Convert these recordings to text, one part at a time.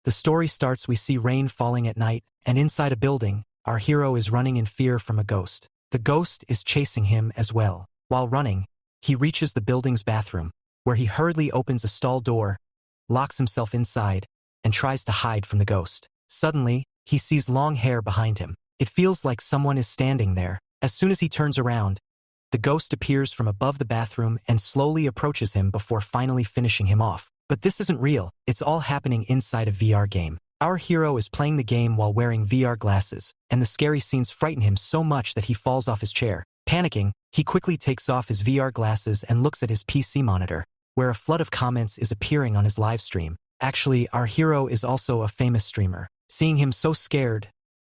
The story starts, we see rain falling at night, and inside a building, our hero is running in fear from a ghost. The ghost is chasing him as well. While running, he reaches the building's bathroom, where he hurriedly opens a stall door, locks himself inside, and tries to hide from the ghost. Suddenly, he sees long hair behind him. It feels like someone is standing there. As soon as he turns around, the ghost appears from above the bathroom and slowly approaches him before finally finishing him off. But this isn't real. It's all happening inside a VR game. Our hero is playing the game while wearing VR glasses, and the scary scenes frighten him so much that he falls off his chair. Panicking, he quickly takes off his VR glasses and looks at his PC monitor, where a flood of comments is appearing on his live stream. Actually, our hero is also a famous streamer. Seeing him so scared,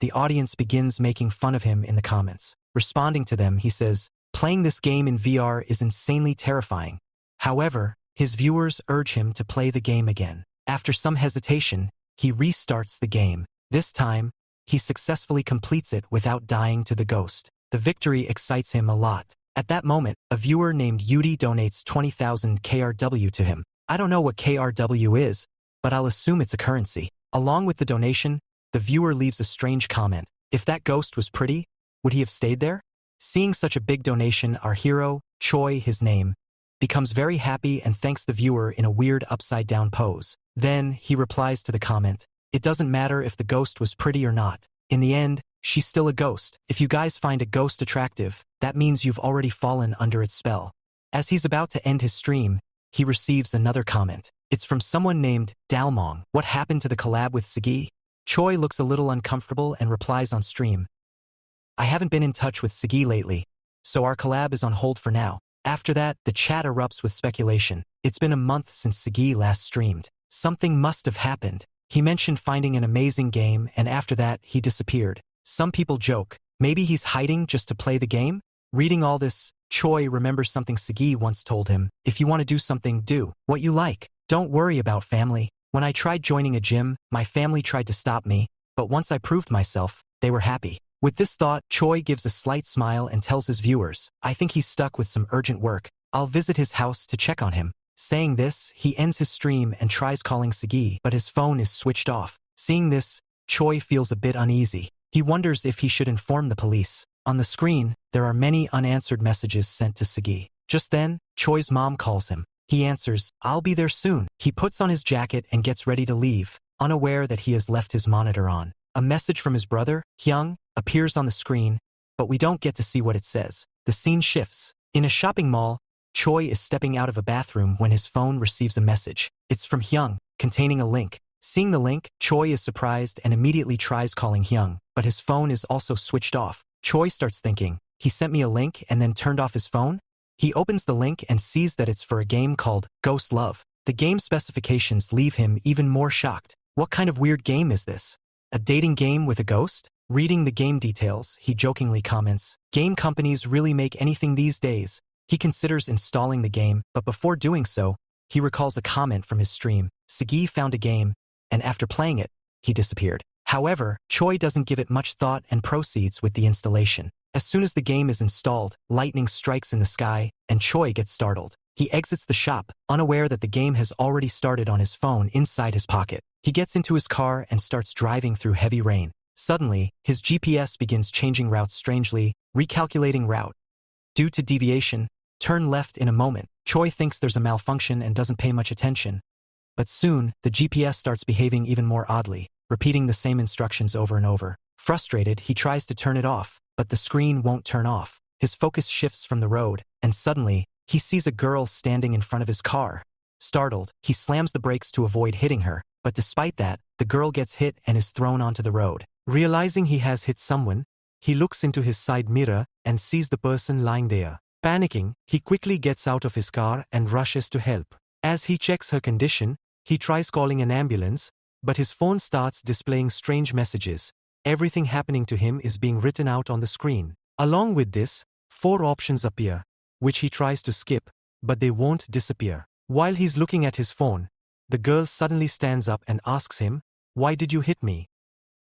the audience begins making fun of him in the comments. Responding to them, he says, "Playing this game in VR is insanely terrifying." However, his viewers urge him to play the game again. After some hesitation, he restarts the game. This time, he successfully completes it without dying to the ghost. The victory excites him a lot. At that moment, a viewer named Yudi donates 20,000 KRW to him. I don't know what KRW is, but I'll assume it's a currency. Along with the donation, the viewer leaves a strange comment. If that ghost was pretty, would he have stayed there? Seeing such a big donation, our hero, Choi his name, becomes very happy and thanks the viewer in a weird upside-down pose. Then, he replies to the comment, "It doesn't matter if the ghost was pretty or not. In the end, she's still a ghost. If you guys find a ghost attractive, that means you've already fallen under its spell." As he's about to end his stream, he receives another comment. It's from someone named Dalmong. "What happened to the collab with Sagi?" Choi looks a little uncomfortable and replies on stream, "I haven't been in touch with Sagi lately, so our collab is on hold for now." After that, the chat erupts with speculation. It's been a month since Sagi last streamed. Something must have happened. He mentioned finding an amazing game, and after that, he disappeared. Some people joke, maybe he's hiding just to play the game? Reading all this, Choi remembers something Sagi once told him, "If you want to do something, do what you like. Don't worry about family. When I tried joining a gym, my family tried to stop me, but once I proved myself, they were happy." With this thought, Choi gives a slight smile and tells his viewers, "I think he's stuck with some urgent work. I'll visit his house to check on him." Saying this, he ends his stream and tries calling Sagi, but his phone is switched off. Seeing this, Choi feels a bit uneasy. He wonders if he should inform the police. On the screen, there are many unanswered messages sent to Sagi. Just then, Choi's mom calls him. He answers, "I'll be there soon." He puts on his jacket and gets ready to leave, unaware that he has left his monitor on. A message from his brother, Hyang, appears on the screen, but we don't get to see what it says. The scene shifts. In a shopping mall, Choi is stepping out of a bathroom when his phone receives a message. It's from Hyang, containing a link. Seeing the link, Choi is surprised and immediately tries calling Hyang, but his phone is also switched off. Choi starts thinking, he sent me a link and then turned off his phone? He opens the link and sees that it's for a game called Ghost Love. The game specifications leave him even more shocked. What kind of weird game is this? A dating game with a ghost? Reading the game details, he jokingly comments, "Game companies really make anything these days." He considers installing the game, but before doing so, he recalls a comment from his stream. Sagi found a game, and after playing it, he disappeared. However, Choi doesn't give it much thought and proceeds with the installation. As soon as the game is installed, lightning strikes in the sky, and Choi gets startled. He exits the shop, unaware that the game has already started on his phone inside his pocket. He gets into his car and starts driving through heavy rain. Suddenly, his GPS begins changing routes strangely, recalculating route. Due to deviation, turn left in a moment. Choi thinks there's a malfunction and doesn't pay much attention. But soon, the GPS starts behaving even more oddly, repeating the same instructions over and over. Frustrated, he tries to turn it off, but the screen won't turn off. His focus shifts from the road, and suddenly, he sees a girl standing in front of his car. Startled, he slams the brakes to avoid hitting her, but despite that, the girl gets hit and is thrown onto the road. Realizing he has hit someone, he looks into his side mirror and sees the person lying there. Panicking, he quickly gets out of his car and rushes to help. As he checks her condition, he tries calling an ambulance, but his phone starts displaying strange messages. Everything happening to him is being written out on the screen. Along with this, 4 options appear, which he tries to skip, but they won't disappear. While he's looking at his phone, the girl suddenly stands up and asks him, "Why did you hit me?"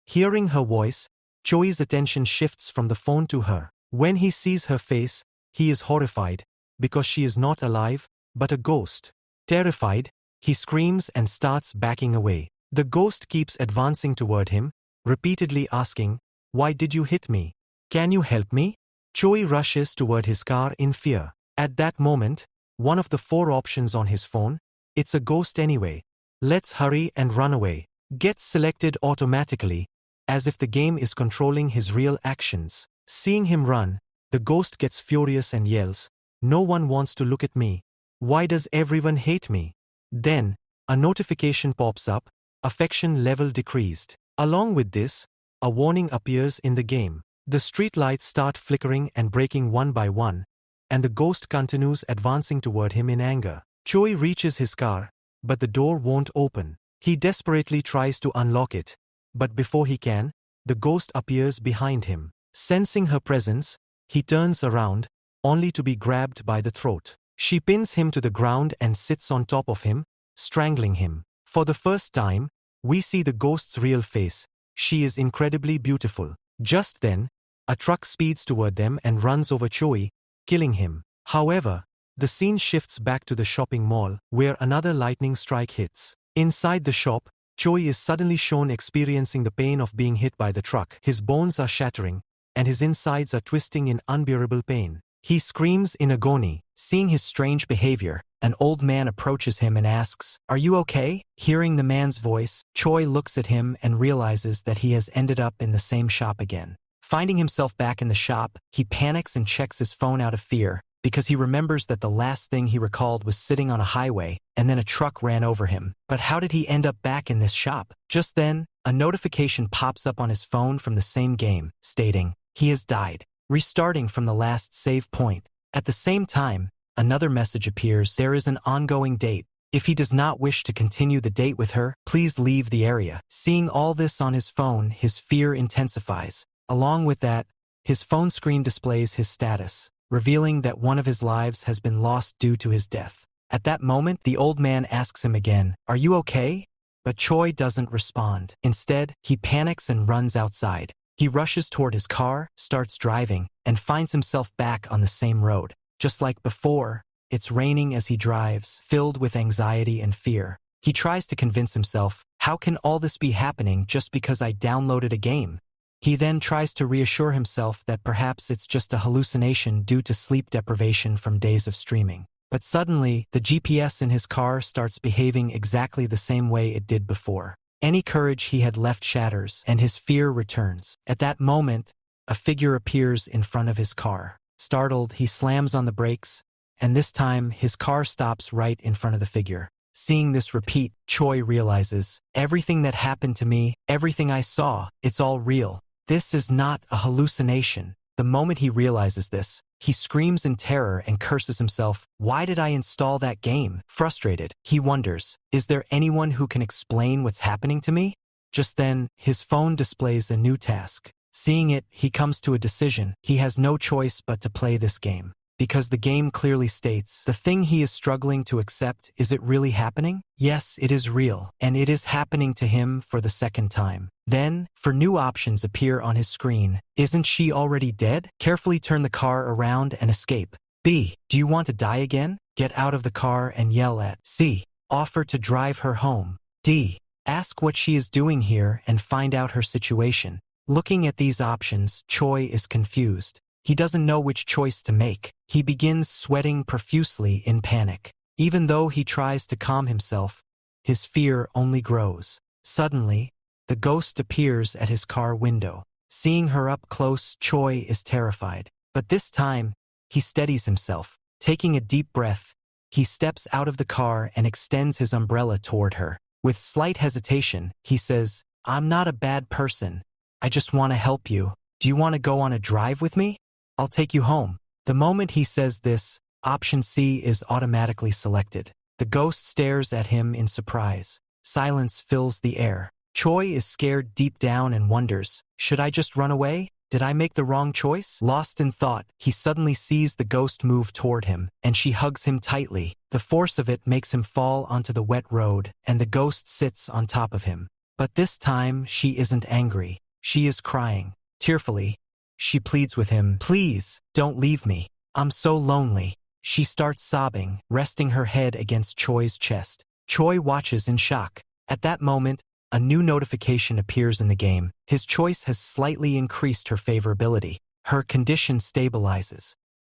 Hearing her voice, Choi's attention shifts from the phone to her. When he sees her face, he is horrified, because she is not alive, but a ghost. Terrified, he screams and starts backing away. The ghost keeps advancing toward him, repeatedly asking, "Why did you hit me? Can you help me?" Choi rushes toward his car in fear. At that moment, one of the 4 options on his phone, "It's a ghost anyway. Let's hurry and run away," gets selected automatically, as if the game is controlling his real actions. Seeing him run, the ghost gets furious and yells, "No one wants to look at me. Why does everyone hate me?" Then, a notification pops up, "Affection level decreased." Along with this, a warning appears in the game. The streetlights start flickering and breaking one by one, and the ghost continues advancing toward him in anger. Choi reaches his car, but the door won't open. He desperately tries to unlock it, but before he can, the ghost appears behind him. Sensing her presence, he turns around, only to be grabbed by the throat. She pins him to the ground and sits on top of him, strangling him. For the first time, we see the ghost's real face. She is incredibly beautiful. Just then, a truck speeds toward them and runs over Choi, killing him. However, the scene shifts back to the shopping mall, where another lightning strike hits. Inside the shop, Choi is suddenly shown experiencing the pain of being hit by the truck. His bones are shattering, and his insides are twisting in unbearable pain. He screams in agony. Seeing his strange behavior, an old man approaches him and asks, "Are you okay?" Hearing the man's voice, Choi looks at him and realizes that he has ended up in the same shop again. Finding himself back in the shop, he panics and checks his phone out of fear, because he remembers that the last thing he recalled was sitting on a highway, and then a truck ran over him. But how did he end up back in this shop? Just then, a notification pops up on his phone from the same game, stating, "He has died," restarting from the last save point. At the same time, another message appears, "There is an ongoing date. If he does not wish to continue the date with her, please leave the area." Seeing all this on his phone, his fear intensifies. Along with that, his phone screen displays his status, revealing that one of his lives has been lost due to his death. At that moment, the old man asks him again, "Are you okay?" But Choi doesn't respond. Instead, he panics and runs outside. He rushes toward his car, starts driving, and finds himself back on the same road. Just like before, it's raining as he drives, filled with anxiety and fear. He tries to convince himself, "How can all this be happening just because I downloaded a game?" He then tries to reassure himself that perhaps it's just a hallucination due to sleep deprivation from days of streaming. But suddenly, the GPS in his car starts behaving exactly the same way it did before. Any courage he had left shatters, and his fear returns. At that moment, a figure appears in front of his car. Startled, he slams on the brakes, and this time, his car stops right in front of the figure. Seeing this repeat, Choi realizes, "Everything that happened to me, everything I saw, it's all real. This is not a hallucination." The moment he realizes this, he screams in terror and curses himself. Why did I install that game? Frustrated, he wonders, is there anyone who can explain what's happening to me? Just then, his phone displays a new task. Seeing it, he comes to a decision. He has no choice but to play this game. Because the game clearly states, the thing he is struggling to accept, is it really happening? Yes, it is real, and it is happening to him for the second time. Then, new options appear on his screen. Isn't she already dead? Carefully turn the car around and escape. B. Do you want to die again? Get out of the car and yell at. C. Offer to drive her home. D. Ask what she is doing here and find out her situation. Looking at these options, Choi is confused. He doesn't know which choice to make. He begins sweating profusely in panic. Even though he tries to calm himself, his fear only grows. Suddenly, the ghost appears at his car window. Seeing her up close, Choi is terrified. But this time, he steadies himself. Taking a deep breath, he steps out of the car and extends his umbrella toward her. With slight hesitation, he says, "I'm not a bad person. I just want to help you. Do you want to go on a drive with me? I'll take you home." The moment he says this, option C is automatically selected. The ghost stares at him in surprise. Silence fills the air. Choi is scared deep down and wonders, should I just run away? Did I make the wrong choice? Lost in thought, he suddenly sees the ghost move toward him, and she hugs him tightly. The force of it makes him fall onto the wet road, and the ghost sits on top of him. But this time, she isn't angry. She is crying. Tearfully, she pleads with him, "Please, don't leave me. I'm so lonely." She starts sobbing, resting her head against Choi's chest. Choi watches in shock. At that moment, a new notification appears in the game. His choice has slightly increased her favorability. Her condition stabilizes.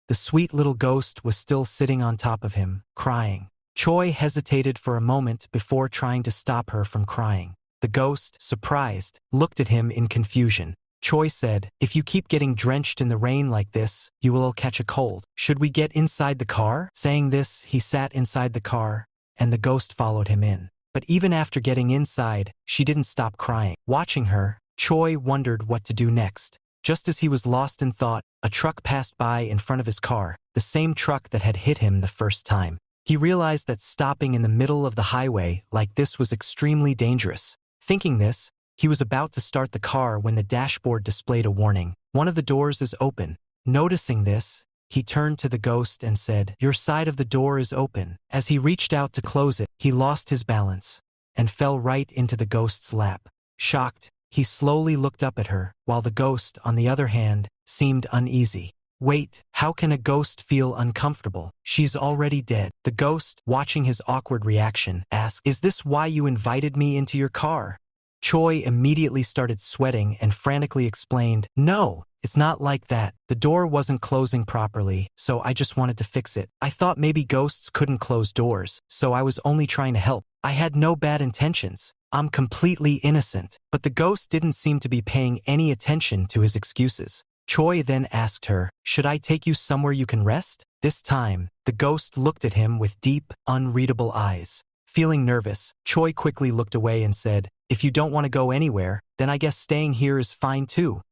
The sweet little ghost was still sitting on top of him, crying. Choi hesitated for a moment before trying to stop her from crying. The ghost, surprised, looked at him in confusion. Choi said, "If you keep getting drenched in the rain like this, you will catch a cold. Should we get inside the car?" Saying this, he sat inside the car, and the ghost followed him in. But even after getting inside, she didn't stop crying. Watching her, Choi wondered what to do next. Just as he was lost in thought, a truck passed by in front of his car, the same truck that had hit him the first time. He realized that stopping in the middle of the highway like this was extremely dangerous. Thinking this, he was about to start the car when the dashboard displayed a warning. One of the doors is open. Noticing this, he turned to the ghost and said, "Your side of the door is open." As he reached out to close it, he lost his balance and fell right into the ghost's lap. Shocked, he slowly looked up at her, while the ghost, on the other hand, seemed uneasy. "Wait, how can a ghost feel uncomfortable? She's already dead." The ghost, watching his awkward reaction, asked, "Is this why you invited me into your car?" Choi immediately started sweating and frantically explained, "No, it's not like that. The door wasn't closing properly, so I just wanted to fix it. I thought maybe ghosts couldn't close doors, so I was only trying to help. I had no bad intentions. I'm completely innocent." But the ghost didn't seem to be paying any attention to his excuses. Choi then asked her, "Should I take you somewhere you can rest?" This time, the ghost looked at him with deep, unreadable eyes. Feeling nervous, Choi quickly looked away and said, "If you don't want to go anywhere, then I guess staying here is fine too."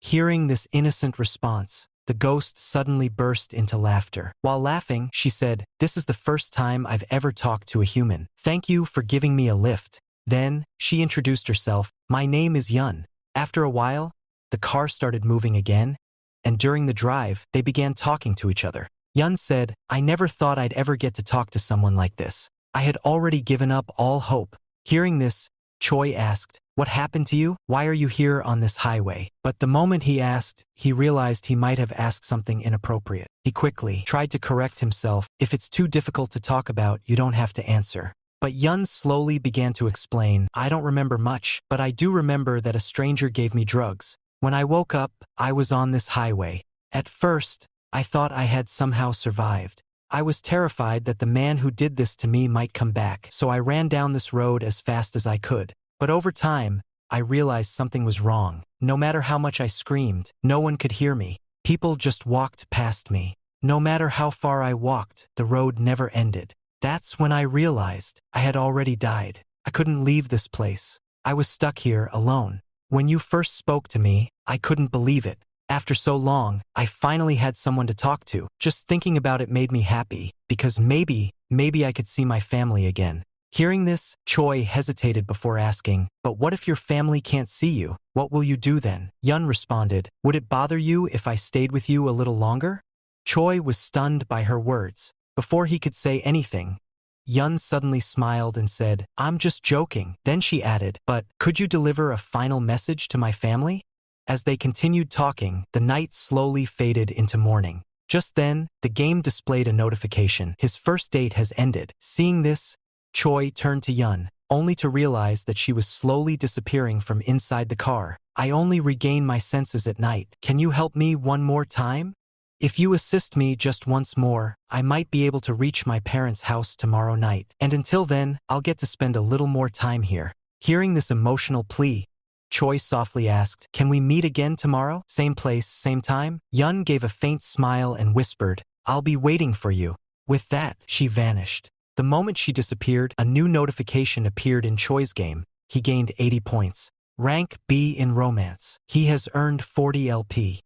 Hearing this innocent response, the ghost suddenly burst into laughter. While laughing, she said, "This is the first time I've ever talked to a human. Thank you for giving me a lift." Then, she introduced herself, "My name is Yun." After a while, the car started moving again, and during the drive, they began talking to each other. Yun said, "I never thought I'd ever get to talk to someone like this. I had already given up all hope." Hearing this, Choi asked, "What happened to you? Why are you here on this highway?" But the moment he asked, he realized he might have asked something inappropriate. He quickly tried to correct himself. "If it's too difficult to talk about, you don't have to answer." But Yun slowly began to explain, "I don't remember much, but I do remember that a stranger gave me drugs. When I woke up, I was on this highway. At first, I thought I had somehow survived. I was terrified that the man who did this to me might come back, so I ran down this road as fast as I could. But over time, I realized something was wrong. No matter how much I screamed, no one could hear me. People just walked past me. No matter how far I walked, the road never ended. That's when I realized I had already died. I couldn't leave this place. I was stuck here alone. When you first spoke to me, I couldn't believe it. After so long, I finally had someone to talk to. Just thinking about it made me happy, because maybe I could see my family again." Hearing this, Choi hesitated before asking, "But what if your family can't see you? What will you do then?" Yun responded, "Would it bother you if I stayed with you a little longer?" Choi was stunned by her words. Before he could say anything, Yun suddenly smiled and said, "I'm just joking." Then she added, "But could you deliver a final message to my family?" As they continued talking, the night slowly faded into morning. Just then, the game displayed a notification. His first date has ended. Seeing this, Choi turned to Yun, only to realize that she was slowly disappearing from inside the car. "I only regain my senses at night. Can you help me one more time? If you assist me just once more, I might be able to reach my parents' house tomorrow night. And until then, I'll get to spend a little more time here." Hearing this emotional plea, Choi softly asked, "Can we meet again tomorrow? Same place, same time?" Yun gave a faint smile and whispered, "I'll be waiting for you." With that, she vanished. The moment she disappeared, a new notification appeared in Choi's game. He gained 80 points. Rank B in Romance. He has earned 40 LP.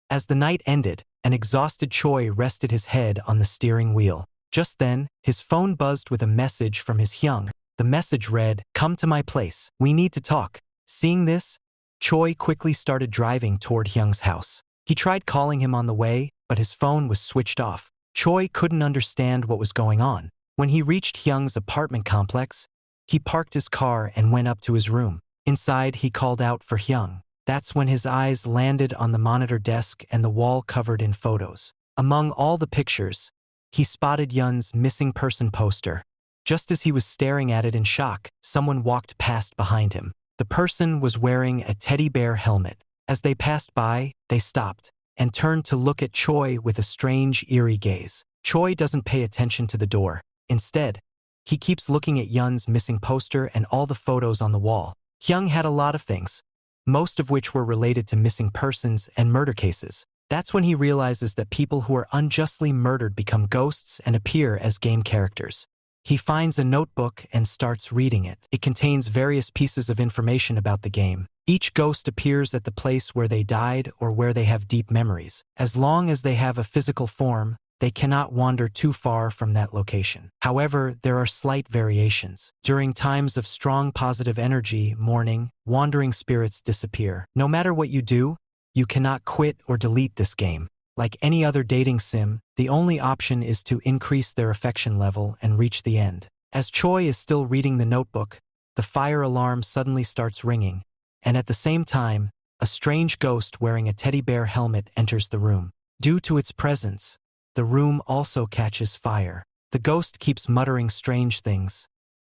As the night ended, an exhausted Choi rested his head on the steering wheel. Just then, his phone buzzed with a message from his Hyang. The message read, "Come to my place. We need to talk." Seeing this, Choi quickly started driving toward Hyung's house. He tried calling him on the way, but his phone was switched off. Choi couldn't understand what was going on. When he reached Hyung's apartment complex, he parked his car and went up to his room. Inside, he called out for Hyung. That's when his eyes landed on the monitor desk and the wall covered in photos. Among all the pictures, he spotted Yun's missing person poster. Just as he was staring at it in shock, someone walked past behind him. The person was wearing a teddy bear helmet. As they passed by, they stopped and turned to look at Choi with a strange, eerie gaze. Choi doesn't pay attention to the door. Instead, he keeps looking at Yun's missing poster and all the photos on the wall. Hyang had a lot of things, most of which were related to missing persons and murder cases. That's when he realizes that people who are unjustly murdered become ghosts and appear as game characters. He finds a notebook and starts reading it. It contains various pieces of information about the game. Each ghost appears at the place where they died or where they have deep memories. As long as they have a physical form, they cannot wander too far from that location. However, there are slight variations. During times of strong positive energy, mourning, wandering spirits disappear. No matter what you do, you cannot quit or delete this game. Like any other dating sim, the only option is to increase their affection level and reach the end. As Choi is still reading the notebook, the fire alarm suddenly starts ringing, and at the same time, a strange ghost wearing a teddy bear helmet enters the room. Due to its presence, the room also catches fire. The ghost keeps muttering strange things.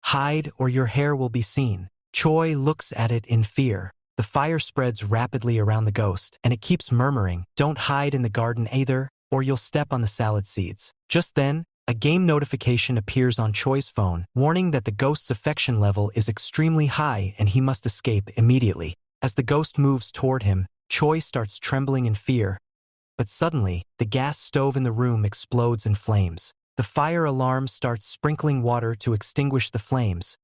"Hide or your hair will be seen." Choi looks at it in fear. The fire spreads rapidly around the ghost, and it keeps murmuring, "Don't hide in the garden either, or you'll step on the salad seeds." Just then, a game notification appears on Choi's phone, warning that the ghost's affection level is extremely high and he must escape immediately. As the ghost moves toward him, Choi starts trembling in fear, but suddenly, the gas stove in the room explodes in flames. The fire alarm starts sprinkling water to extinguish the flames,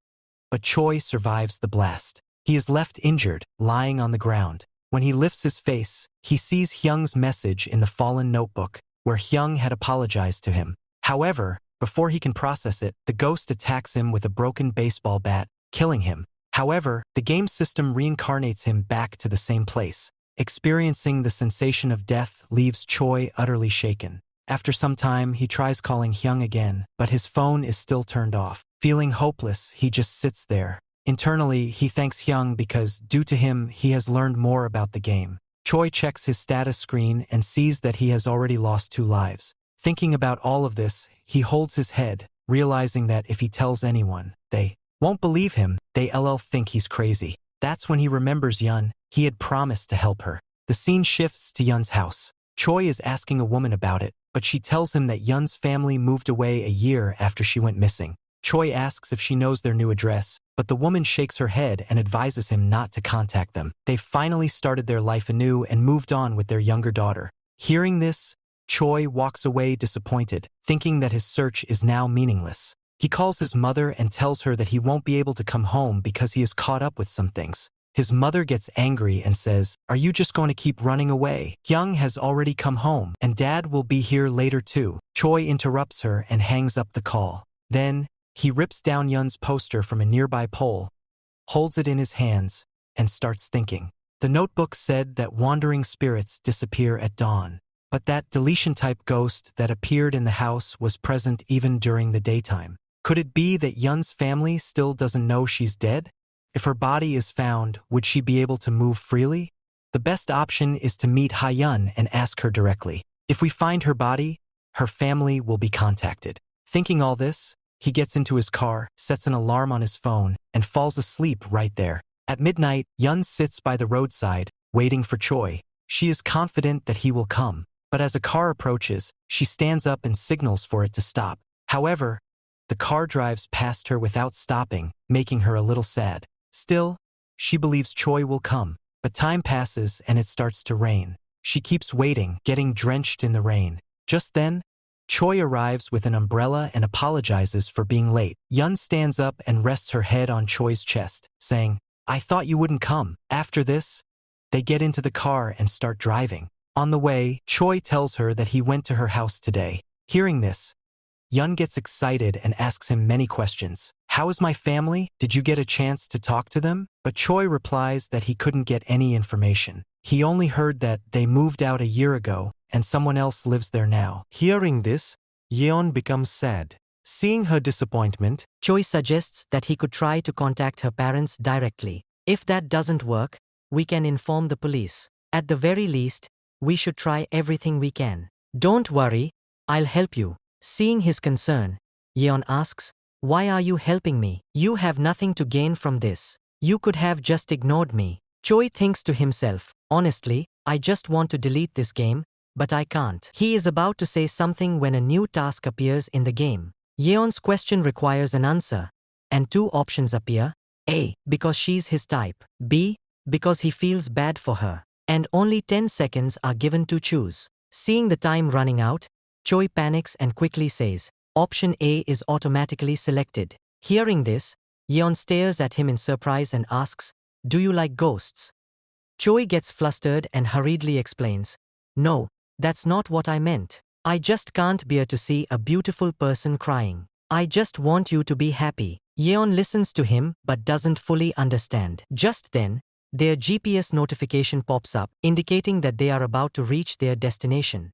but Choi survives the blast. He is left injured, lying on the ground. When he lifts his face, he sees Hyung's message in the fallen notebook, where Hyang had apologized to him. However, before he can process it, the ghost attacks him with a broken baseball bat, killing him. However, the game system reincarnates him back to the same place. Experiencing the sensation of death leaves Choi utterly shaken. After some time, he tries calling Hyang again, but his phone is still turned off. Feeling hopeless, he just sits there. Internally, he thanks Hyang because, due to him, he has learned more about the game. Choi checks his status screen and sees that he has already lost 2 lives. Thinking about all of this, he holds his head, realizing that if he tells anyone, they won't believe him. They'll think he's crazy. That's when he remembers Yun. He had promised to help her. The scene shifts to Yun's house. Choi is asking a woman about it, but she tells him that Yun's family moved away a year after she went missing. Choi asks if she knows their new address, but the woman shakes her head and advises him not to contact them. They've finally started their life anew and moved on with their younger daughter. Hearing this, Choi walks away disappointed, thinking that his search is now meaningless. He calls his mother and tells her that he won't be able to come home because he is caught up with some things. His mother gets angry and says, "Are you just going to keep running away? Hyung has already come home, and Dad will be here later too." Choi interrupts her and hangs up the call. Then, he rips down Yun's poster from a nearby pole, holds it in his hands, and starts thinking. The notebook said that wandering spirits disappear at dawn, but that deletion-type ghost that appeared in the house was present even during the daytime. Could it be that Yun's family still doesn't know she's dead? If her body is found, would she be able to move freely? The best option is to meet Hyun and ask her directly. If we find her body, her family will be contacted. Thinking all this, he gets into his car, sets an alarm on his phone, and falls asleep right there. At midnight, Yun sits by the roadside, waiting for Choi. She is confident that he will come, but as a car approaches, she stands up and signals for it to stop. However, the car drives past her without stopping, making her a little sad. Still, she believes Choi will come, but time passes and it starts to rain. She keeps waiting, getting drenched in the rain. Just then, Choi arrives with an umbrella and apologizes for being late. Yun stands up and rests her head on Choi's chest, saying, "I thought you wouldn't come." After this, they get into the car and start driving. On the way, Choi tells her that he went to her house today. Hearing this, Yun gets excited and asks him many questions. "How is my family? Did you get a chance to talk to them?" But Choi replies that he couldn't get any information. He only heard that they moved out a year ago and someone else lives there now. Hearing this, Yeon becomes sad. Seeing her disappointment, Choi suggests that he could try to contact her parents directly. If that doesn't work, we can inform the police. At the very least, we should try everything we can. "Don't worry, I'll help you." Seeing his concern, Yeon asks, Why are you helping me? You have nothing to gain from this. You could have just ignored me. Choi thinks to himself, honestly, I just want to delete this game, but I can't. He is about to say something when a new task appears in the game. Yeon's question requires an answer, and two options appear. A. Because she's his type. B. Because he feels bad for her. And only 10 seconds are given to choose. Seeing the time running out, Choi panics and quickly says, Option A is automatically selected. Hearing this, Yeon stares at him in surprise and asks, Do you like ghosts? Choi gets flustered and hurriedly explains, No, that's not what I meant. I just can't bear to see a beautiful person crying. I just want you to be happy. Yeon listens to him but doesn't fully understand. Just then, their GPS notification pops up, indicating that they are about to reach their destination.